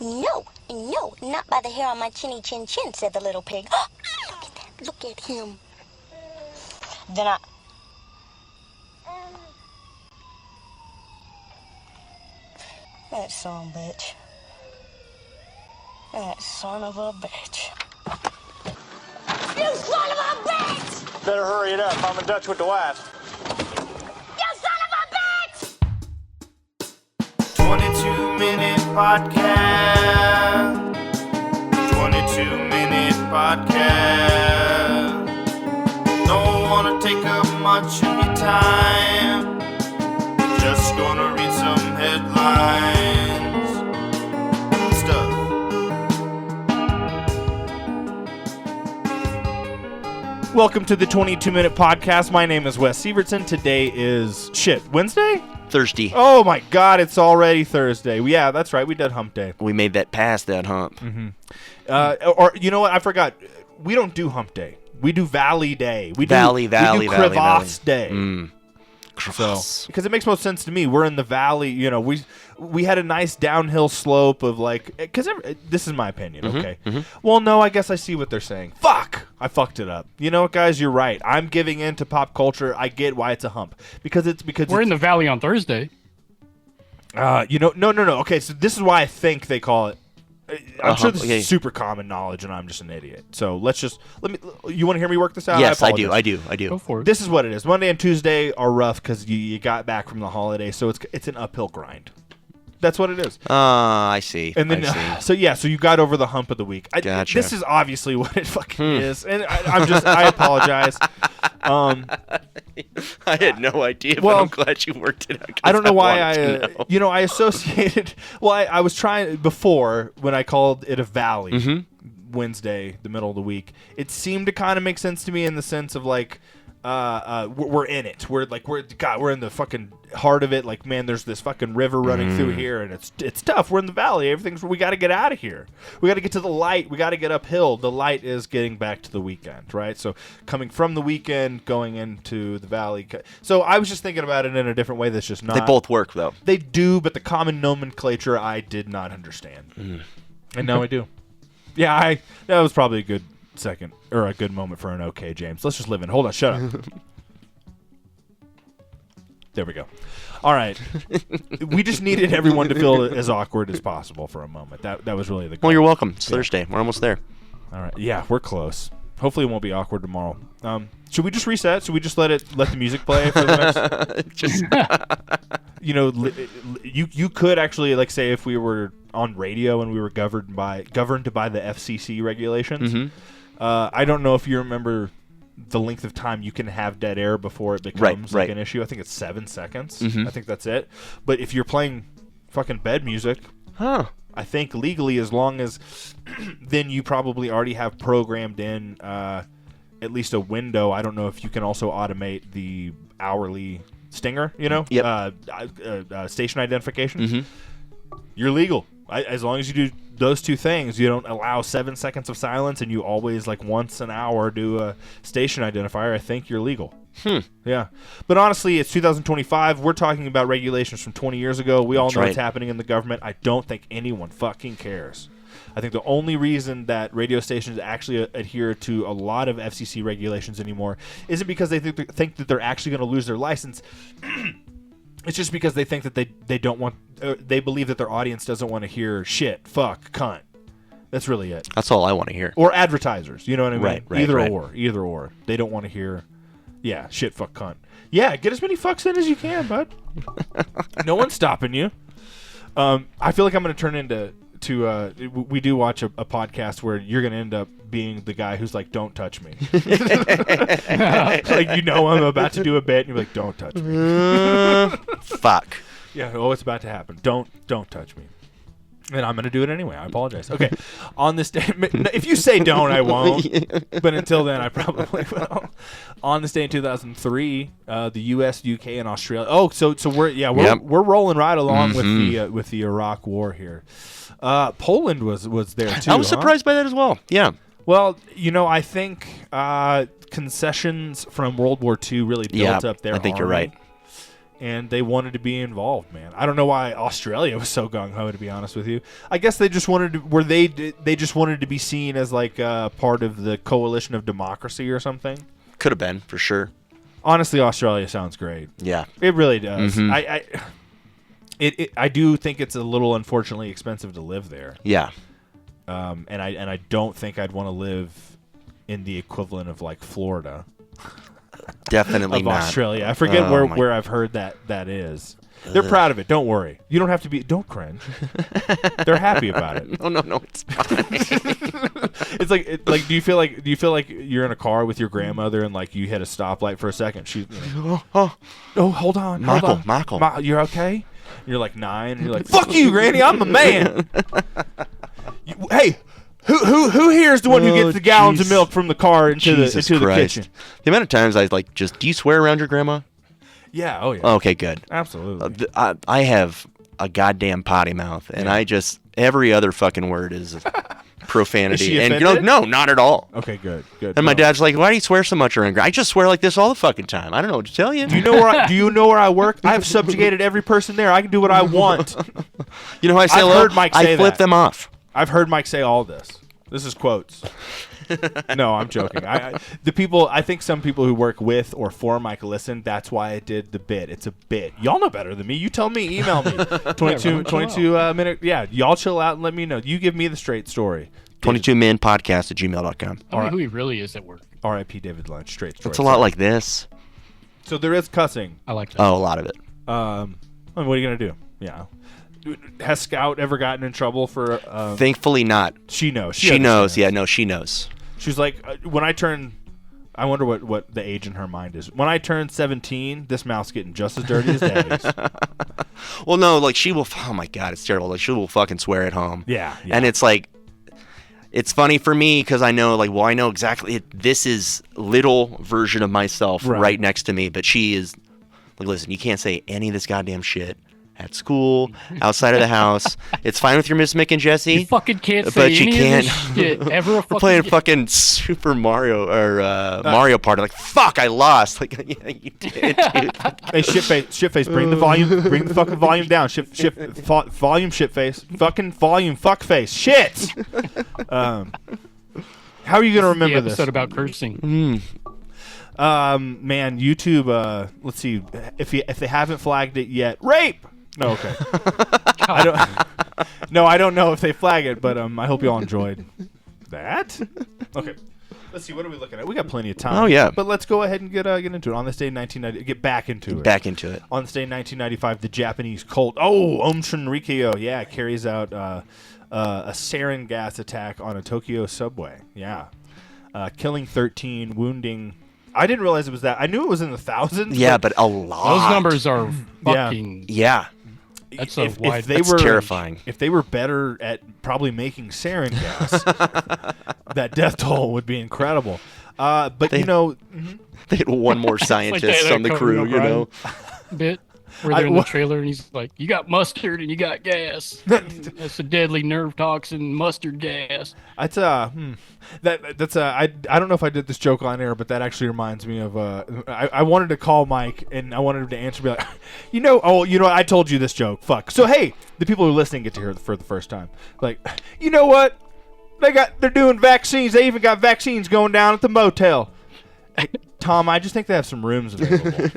No, no, not by the hair on my chinny chin chin, said the little pig. Look at that, look at him. Then That son of a bitch. That son of a bitch. You son of a bitch! Better hurry it up. I'm in Dutch with the wife. You son of a bitch! 22-minute podcast. 22-minute podcast. Don't want to take up much of your time. Just gonna read some headlines. Stuff. Welcome to the 22-minute podcast. My name is Wes Sievertson. Today is, Wednesday? Thursday. Oh my God, it's already Thursday. Yeah, that's right. We did hump day. We made that past that hump. Mm-hmm. Or you know what? I forgot. We don't do hump day. We do Valley Day. We do Crevasse Day. So, because it makes most sense to me. We're in the valley. You know, we had a nice downhill slope of like. Because this is my opinion. Okay. Mm-hmm. Well, no, I guess I see what they're saying. Fuck, I fucked it up. You know what, guys? You're right. I'm giving in to pop culture. I get why it's a hump because we're in the valley on Thursday. No. Okay, so this is why I think they call it. I'm sure this is super common knowledge, and I'm just an idiot. So let me. You want to hear me work this out? Yes, I do. Go for it. This is what it is. Monday and Tuesday are rough because you got back from the holiday, so it's an uphill grind. That's what it is. I see. And then, so you got over the hump of the week. Gotcha. This is obviously what it fucking is, and I apologize. I had no idea, but I'm glad you worked it out. I don't know why I associated. Well, I was trying before when I called it a valley Wednesday, the middle of the week. It seemed to kind of make sense to me in the sense of like. We're in it. We're in the fucking heart of it. Like, man, there's this fucking river running through here, and it's tough. We're in the valley. We got to get out of here. We got to get to the light. We got to get uphill. The light is getting back to the weekend, right? So coming from the weekend, going into the valley. So I was just thinking about it in a different way. That's just not. They both work though. They do, but the common nomenclature I did not understand, and now I do. Yeah, that was probably a good second or a good moment for an okay, James. Let's just live in. Hold on, shut up. There we go. All right. We just needed everyone to feel as awkward as possible for a moment. That was really the goal. Well, you're welcome. It's Thursday. We're almost there. All right. Yeah, we're close. Hopefully it won't be awkward tomorrow. Should we just reset? Should we just let the music play for the next? You could actually like say if we were on radio and we were governed by the FCC regulations. I don't know if you remember the length of time you can have dead air before it becomes like an issue. I think it's 7 seconds. I think that's it. But if you're playing fucking bed music, I think legally, as long as then you probably already have programmed in at least a window. I don't know if you can also automate the hourly stinger, station identification. You're legal. As long as you do those two things, you don't allow 7 seconds of silence, and you always like once an hour do a station identifier. I think you're legal. Yeah, but honestly, it's 2025. We're talking about regulations from 20 years ago. We all know what's happening in the government. I don't think anyone fucking cares. I think the only reason that radio stations actually adhere to a lot of FCC regulations anymore isn't because they think that they're actually going to lose their license. It's just because they think that they don't want. They believe that their audience doesn't want to hear shit, fuck, cunt. That's really it. That's all I want to hear. Or advertisers. You know what I mean? Right. Either or. They don't want to hear, shit, fuck, cunt. Yeah, get as many fucks in as you can, bud. No one's stopping you. I feel like I'm going to turn into. We do watch a podcast where you're going to end up being the guy who's like, don't touch me. Like, I'm about to do a bit, and you're like, don't touch me. Fuck. Yeah, it's about to happen. Don't touch me. And I'm going to do it anyway. I apologize. Okay. On this day, if you say don't, I won't. But until then, I probably will. On this day in 2003, the U.S., U.K., and Australia. Oh, so we're rolling right along with the Iraq War here. Poland was there too. I was surprised by that as well. Yeah. Well, I think concessions from World War II really built up their army. I think you're right. and they wanted to be involved, man. I don't know why Australia was so gung-ho, to be honest with you. I guess they just wanted to, they just wanted to be seen as like part of the coalition of democracy or something. Could have been, for sure. Honestly, Australia sounds great. Yeah. It really does. Mm-hmm. I do think it's a little unfortunately expensive to live there. Yeah. And I don't think I'd want to live in the equivalent of like Florida. Definitely of not. Australia. I forget where I've heard that is. They're proud of it. Don't worry. You don't have to be. Don't cringe. They're happy about it. No, it's fine. It's like do you feel like you're in a car with your grandmother and like you hit a stoplight for a second? She's oh, hold on, Michael, you're okay? And you're like 9, and you're like, fuck you, Granny. I'm the man. Hey. Who here is the one who gets the gallons of milk from the car into the kitchen? The amount of times I like just, do you swear around your grandma? Yeah. Oh yeah. Okay, good. Absolutely. I have a goddamn potty mouth, and I just every other fucking word is profanity. Is she and offended? no, not at all. Okay, good. And my dad's like, "Why do you swear so much around?" I just swear like this all the fucking time. I don't know what to tell you. Do you know where I work? I have subjugated every person there. I can do what I want. You know how I say I've hello? heard Mike say I flip that. them off. I've heard Mike say all this. This is quotes. No, I'm joking. I think some people who work with or for Mike listen. That's why I did the bit. It's a bit. Y'all know better than me. You tell me. Email me. 22 minute. Yeah, y'all chill out and let me know. You give me the straight story. 22minpodcast@gmail.com. I don't know who he really is at work. R.I.P. David Lunch. Straight story. It's a lot like this. So there is cussing. I like that. Oh, a lot of it. I mean, what are you gonna do? Yeah. Has Scout ever gotten in trouble for? Thankfully not. She knows. She knows. Yeah, no, she knows. She's like, when I turn, I wonder what the age in her mind is. When I turn 17, this mouth's getting just as dirty as daddy's. Well, no, like she will. Oh my god, it's terrible. Like she will fucking swear at home. Yeah. And it's like, it's funny for me because I know, like, well, I know exactly. This is little version of myself right next to me, but she is. Like, listen, you can't say any of this goddamn shit at school, outside of the house. It's fine with your Miss Mick and Jesse. You fucking can't say but you any can't. of this shit ever. We're playing fucking Super Mario or Mario Party. Like, fuck, I lost. Like, yeah, you did, dude. Hey, shitface, bring the fucking volume down. Volume, shitface, fucking volume, fuckface, shit. How are you gonna remember the episode this? about cursing. Man, YouTube. Let's see if they haven't flagged it yet. Rape. No, okay. I don't know if they flag it, but I hope you all enjoyed that. Okay. Let's see. What are we looking at? We got plenty of time. Oh yeah. But let's go ahead and get into it. On this day in 1990, get back into it. Back into it. On this day in 1995, the Japanese cult, Aum Shinrikyo, carries out a sarin gas attack on a Tokyo subway. Yeah. Killing 13, wounding. I didn't realize it was that. I knew it was in the thousands. Yeah, but a lot. Those numbers are fucking. Yeah. That's a wide. That's terrifying. If they were better at probably making sarin gas, that death toll would be incredible. But they had one more scientist on the crew, you know. Bit where they're in the trailer and he's like, "You got mustard and you got gas. That's a deadly nerve toxin, mustard gas." That's I don't know if I did this joke on air, but that actually reminds me of I wanted to call Mike and I wanted him to answer, be like, I told you this joke. Fuck. So hey, the people who are listening get to hear it for the first time. Like, you know what? They're doing vaccines. They even got vaccines going down at the motel. Hey, Tom, I just think they have some rooms available.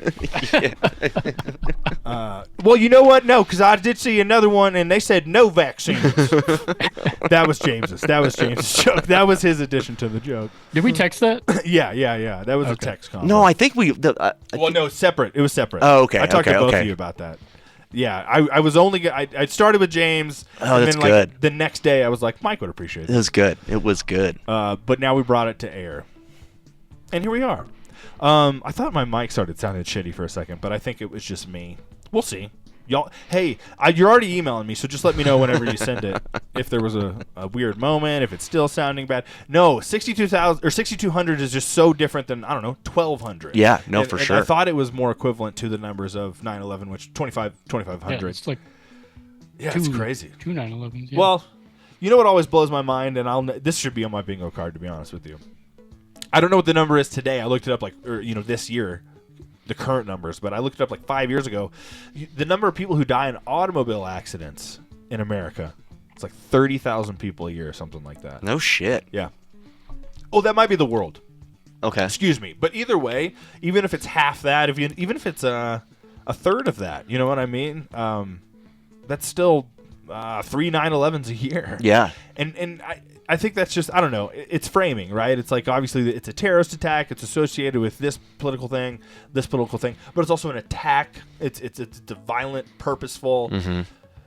Well, you know what? No, because I did see another one, and they said no vaccines. That was James's joke. That was his addition to the joke. Did we text that? Yeah. That was a text comment. No, I think we. No, separate. It was separate. Oh, okay. I talked to both of you about that. Yeah, I was only. I started with James. Oh, and that's then, good. The next day, I was like, Mike would appreciate it. It was good. It was good. But now we brought it to air. And here we are. I thought my mic sounded shitty for a second, but I think it was just me. We'll see. Y'all, hey, you're already emailing me, so just let me know whenever you send it. If there was a weird moment, if it's still sounding bad. No, 62,000 or 6,200 is just so different than, I don't know, 1,200. Yeah, no, for sure. I thought it was more equivalent to the numbers of 9/11, which 2,500. Yeah, it's like it's crazy. 2 9/11s. Yeah. Well, you know what always blows my mind, and this should be on my bingo card, to be honest with you. I don't know what the number is today. I looked it up this year. the current numbers, but I looked it up like 5 years ago. The number of people who die in automobile accidents in America, it's like 30,000 people a year or something like that. No shit. Yeah. Oh, that might be the world. Okay. Excuse me. But either way, even if it's half that, even if it's a third of that, you know what I mean? That's still 3 9/11s a year. Yeah. And I think that's just, I don't know, it's framing, right? It's like, obviously, it's a terrorist attack. It's associated with this political thing, but it's also an attack. It's a violent, purposeful,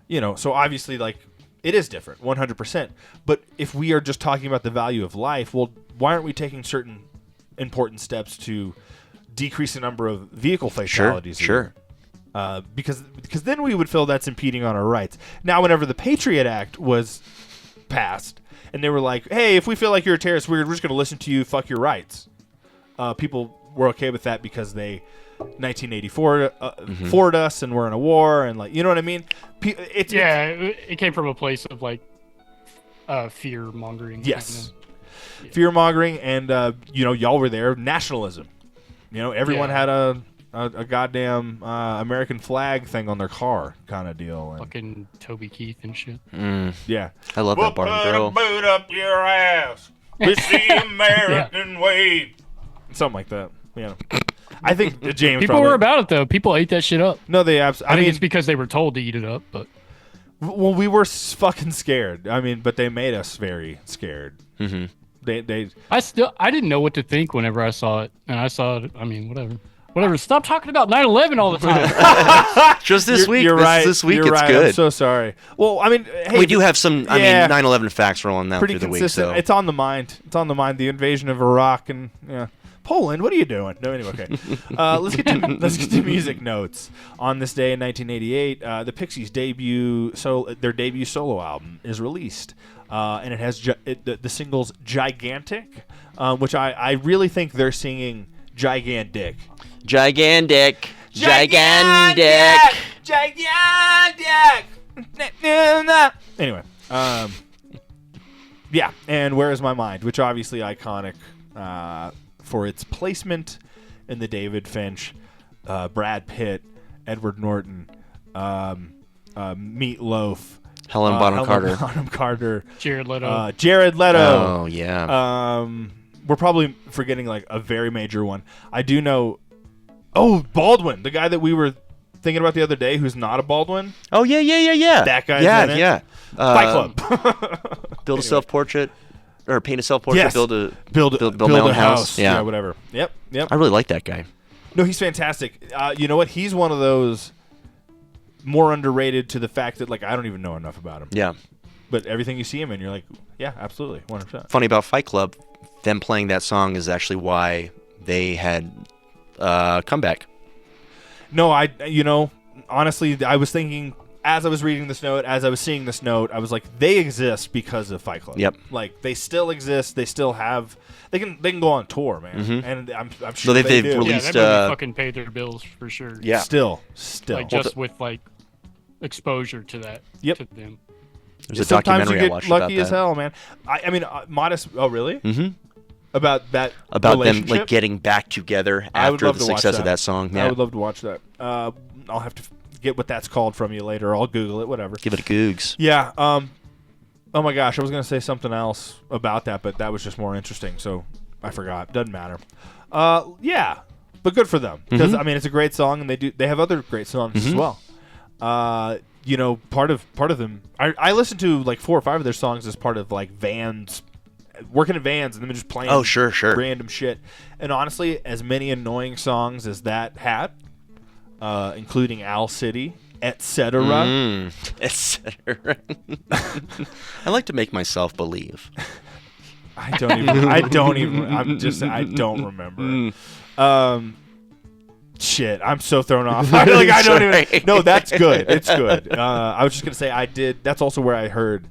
you know, so obviously, like, it is different, 100%. But if we are just talking about the value of life, well, why aren't we taking certain important steps to decrease the number of vehicle fatalities? Sure. Because then we would feel that's impeding on our rights. Now, whenever the Patriot Act was passed, and they were like, hey, if we feel like you're a terrorist, we're just going to listen to you, fuck your rights. People were okay with that because they 1984 forward us and we're in a war, and, like, you know what I mean? It came from a place of, like, fear mongering. Yes. Fear mongering, and you know, y'all were there. Nationalism. You know, everyone had a goddamn American flag thing on their car, kind of deal. And, fucking Toby Keith and shit. yeah, I love that Barbie Put girl. a boot up your ass. It's the American way. something like that. Yeah, I think James. People were about it though. People ate that shit up. No, they absolutely. I think it's because they were told to eat it up, but well, we were fucking scared. I mean, but they made us very scared. Mm-hmm. I didn't know what to think whenever I saw it, and I saw it. I mean, whatever. Stop talking about 9/11 all the time. Just this week. You're right. This week, You're it's right. good. I'm so sorry. Well, I mean, hey, we do have some. I yeah. mean, 9/11 facts rolling out pretty through the week. consistent. So It's on the mind. It's on the mind. The invasion of Iraq and Poland. What are you doing? No, anyway, okay. Let's get to music notes. On this day in 1988, the Pixies' debut solo album is released, and it has the singles "Gigantic," which I really think they're singing "Gigantic." gigantic. Anyway, yeah, and Where Is My Mind, which obviously iconic for its placement in the David Finch, Brad Pitt, Edward Norton, Meat Loaf, Helen Bonham Carter, Jared Leto. Jared Leto. Oh yeah. We're probably forgetting like a very major one. I do know. Oh, Baldwin, the guy that we were thinking about the other day, who's not a Baldwin. Oh yeah. That guy's in it. Yeah. Fight Club. Build a self-portrait, or paint a self-portrait. Yes. Build my own house. Yeah, whatever. Yep. I really like that guy. No, he's fantastic. You know what? He's one of those more underrated to the fact that, like, I don't even know enough about him. Yeah. But everything you see him in, you're like, yeah, absolutely, 100%. Funny about Fight Club, them playing that song is actually why they had comeback. No, honestly, I was thinking as I was reading this note, as I was seeing this note, I was like, they exist because of Fight Club. Yep. Like, they still exist. They still have. They can go on tour, man. Mm-hmm. And I'm sure So they've they do. released. Yeah, that movie fucking paid their bills for sure. Yeah. Still. Like just with like exposure to that. Yep. To them. There's a Sometimes documentary you I get watched lucky about as that. hell, man. I mean, modest. Oh, really? Mm-hmm. About that. About them relationship? like getting back together I would after love the to watch success that. of that song. Yeah. I would love to watch that. I'll have to get what that's called from you later. I'll Google it. Whatever. Give it a googs. Yeah. Oh my gosh, I was gonna say something else about that, but that was just more interesting, so I forgot. Doesn't matter. Yeah, but good for them because I mean it's a great song, and they have other great songs as well. You know, part of them. I listened to like 4 or 5 of their songs as part of like vans, working in vans, and them just playing. Oh, sure. Random shit. And honestly, as many annoying songs as that had, including Owl City, etc. Etc. I like to make myself believe. I don't remember. Shit, I'm so thrown off. I don't even. No, that's good. It's good. I was just gonna say I did. That's also where I heard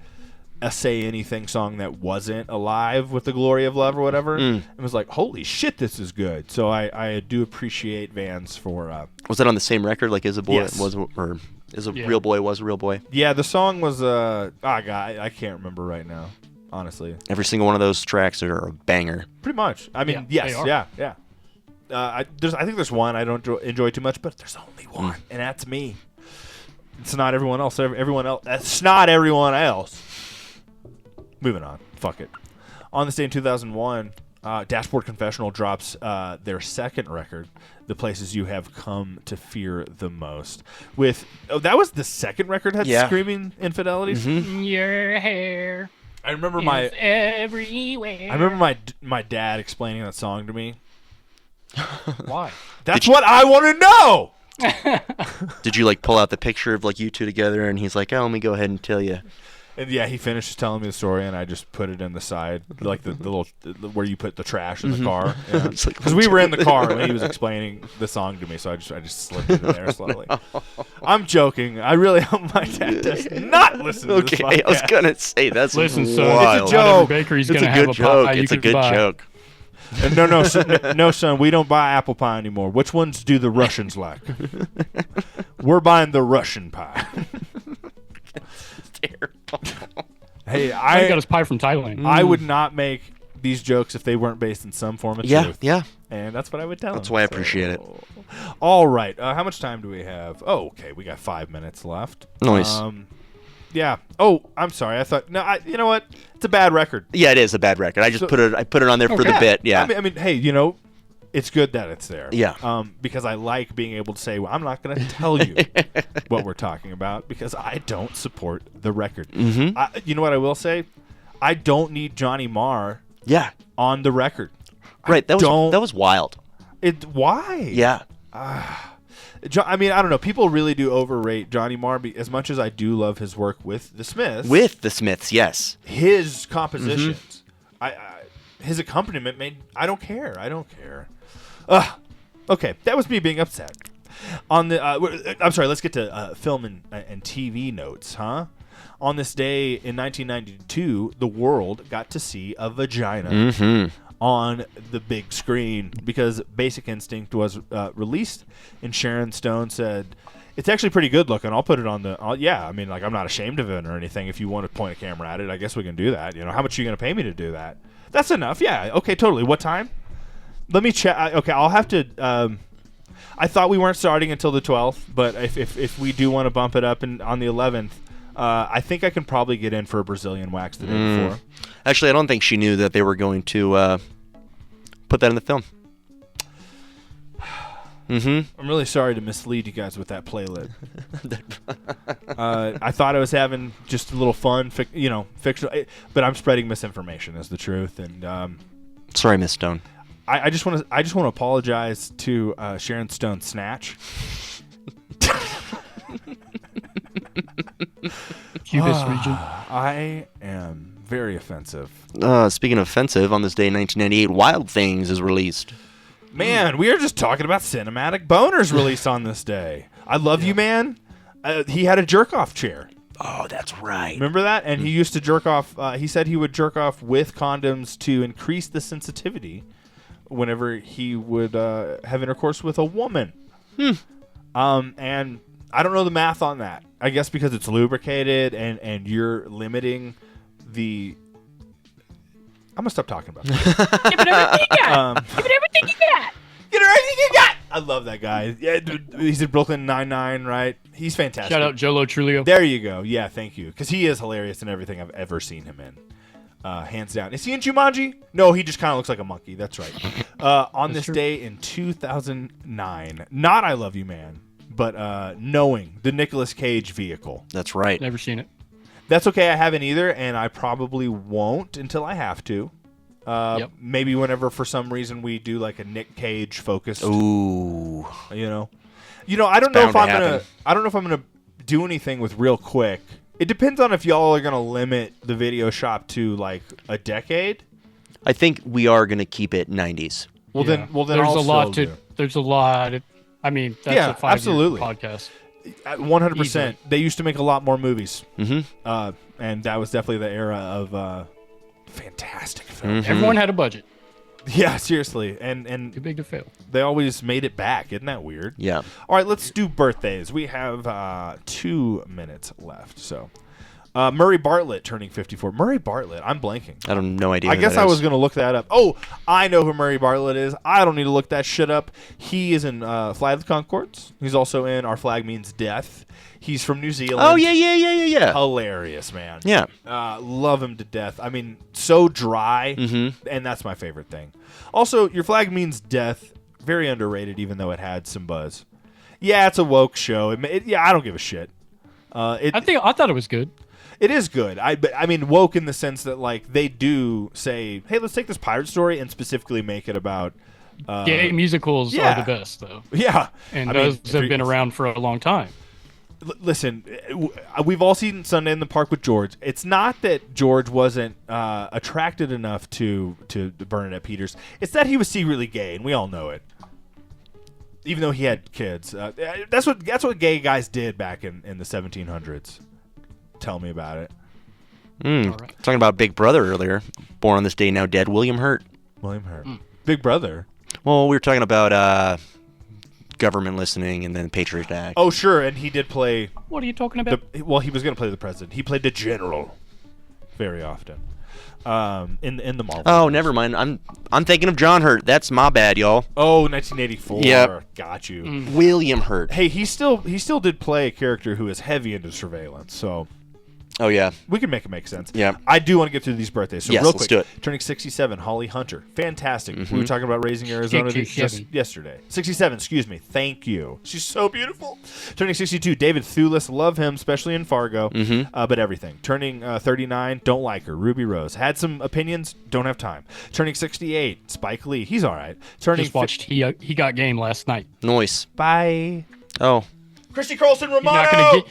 a Say Anything song that wasn't Alive with the Glory of Love or whatever, and was like, holy shit, this is good. So I do appreciate Vans for. Was that on the same record? Like, Is a Boy Yes. was, or Is a Real Boy was a Real Boy? Yeah, the song was. God, I can't remember right now. Honestly, Every single one of those tracks are a banger. pretty much. I mean, Yeah, yes, they are. yeah. I think there's one I don't enjoy too much, but there's only one, and that's me. It's not everyone else. Everyone else. That's not everyone else. Moving on. Fuck it. On this day in 2001, Dashboard Confessional drops their second record, The Places You Have Come to Fear the Most. That was the second record had screaming infidelities. Your hair. I remember everywhere. I remember my dad explaining that song to me. Why? That's what I want to know. Did you like pull out the picture of like you two together, and he's like, "Oh, let me go ahead and tell you." And yeah, he finishes telling me the story, and I just put it in the side, like the little where you put the trash in the car. Because we were in the car when he was explaining the song to me, so I just slipped it in there slowly. I'm joking. I really hope my dad does not listen to this podcast. I was gonna say that's Listen, son, wild. it's a joke. Bakery's It's gonna a have good a joke. pie It's you a could good buy. joke. No, son, we don't buy apple pie anymore. Which ones do the Russians like? We're buying the Russian pie. Terrible. Hey, I got his pie from Thailand. I would not make these jokes if they weren't based in some form of truth. Yeah. And that's what I would tell That's them. why I appreciate it. All right. How much time do we have? Oh, okay. We got 5 minutes left. Nice. Yeah. Oh, I'm sorry. I thought. No. You know what? It's a bad record. Yeah, it is a bad record. I just put it on there for the bit. Yeah. I mean, hey, it's good that it's there. Yeah. Because I like being able to say, well, I'm not going to tell you what we're talking about because I don't support the record. Mm-hmm. You know what I will say? I don't need Johnny Marr Yeah. on the record. Right. That was wild. Why? Yeah. I mean, I don't know. People really do overrate Johnny Marr as much as I do love his work with the Smiths. With the Smiths, yes. His compositions, his accompaniment I don't care. I don't care. Okay, that was me being upset. On the, I'm sorry. Let's get to film and TV notes, huh? On this day in 1992, the world got to see a vagina on the big screen because Basic Instinct was released, and Sharon Stone said, "It's actually pretty good looking. I'll put it on the." Yeah, I mean, like I'm not ashamed of it or anything. If you want to point a camera at it, I guess we can do that. How much are you going to pay me to do that? That's enough. Yeah. Okay. Totally. What time? Let me check. Okay, I'll have to. I thought we weren't starting until the 12th, but if we do want to bump it up on the 11th, I think I can probably get in for a Brazilian wax the day before. Actually, I don't think she knew that they were going to put that in the film. I'm really sorry to mislead you guys with that playlist. I thought I was having just a little fun, fictional, but I'm spreading misinformation as the truth. And sorry, Miss Stone. I just want to apologize to Sharon Stone Snatch. Cubist region. I am very offensive. Speaking of offensive, on this day in 1998, Wild Things is released. Man, we are just talking about cinematic boners released on this day. I Love You, Man. He had a jerk-off chair. Oh, that's right. Remember that? And he used to jerk off. He said he would jerk off with condoms to increase the sensitivity whenever he would have intercourse with a woman. And I don't know the math on that. I guess because it's lubricated and you're limiting the... I'm going to stop talking about that. Give it everything you got. Give it everything you got. Get everything you got! I love that guy. Yeah, he's in Brooklyn Nine-Nine, right? He's fantastic. Shout out Jolo Trulio. There you go. Yeah, thank you. Because he is hilarious in everything I've ever seen him in. Hands down. Is he in Jumanji? No, he just kind of looks like a monkey. That's right. On this day in 2009, not I Love You, Man, but Knowing, the Nicolas Cage vehicle. That's right. Never seen it. That's okay. I haven't either, and I probably won't until I have to. Maybe whenever, for some reason, we do like a Nick Cage focused. Ooh. I don't know if I'm gonna do anything with Real Quick. It depends on if y'all are gonna limit the video shop to like a decade. I think we are going to keep it 90s. Well, then there's I'll a lot still to. do. There's a lot. I mean, that's Yeah, a 5-year absolutely. podcast. 100%. Easily. They used to make a lot more movies, Mm-hmm. and that was definitely the era of fantastic films. Everyone had a budget. Yeah, seriously, and Too big to fail. they always made it back. Isn't that weird? Yeah. All right, let's do birthdays. We have 2 minutes left. So, Murray Bartlett turning 54. Murray Bartlett. I'm blanking. I don't no idea. I who guess that I is. was going to look that up. Oh, I know who Murray Bartlett is. I don't need to look that shit up. He is in Flight of the Conchords. He's also in Our Flag Means Death. He's from New Zealand. Oh yeah. Hilarious, man. Yeah. Love him to death. I mean, so dry, and that's my favorite thing. Also, Your Flag Means Death. Very underrated, even though it had some buzz. Yeah, it's a woke show. I don't give a shit. I thought it was good. It is good. I mean, woke in the sense that like they do say, "Hey, let's take this pirate story and specifically make it about." Gay musicals are the best, though. Yeah, And those have been around for a long time. Listen, we've all seen Sunday in the Park with George. It's not that George wasn't attracted enough to Bernadette Peters. It's that he was secretly gay, and we all know it. Even though he had kids, that's what gay guys did back in the 1700s. Tell me about it. Right. Talking about Big Brother earlier. Born on this day, now dead. William Hurt. William Hurt. Big Brother. Well, we were talking about government listening and then Patriot Act. Oh, sure, and he did play. What are you talking about? He was going to play the president. He played the general very often in the Marvel. Oh, universe. never mind. I'm thinking of John Hurt. That's my bad, y'all. Oh, 1984. Yep. Got you. William Hurt. Hey, he still did play a character who is heavy into surveillance, so Oh yeah. we can make it make sense. Yeah. I do want to get through these birthdays. So Yes, real let's quick, do it. turning 67, Holly Hunter. Fantastic. We were talking about Raising Arizona just 67. yesterday. 67, excuse me. Thank you. She's so beautiful. Turning 62, David Thewlis. Love him, especially in Fargo. But everything. Turning 39, don't like her. Ruby Rose. Had some opinions, don't have time. Turning 68, Spike Lee. He's all right. Turning Just watched He Got Game last night. Noise. Bye. Oh. Christy Carlson You're Romano. not gonna get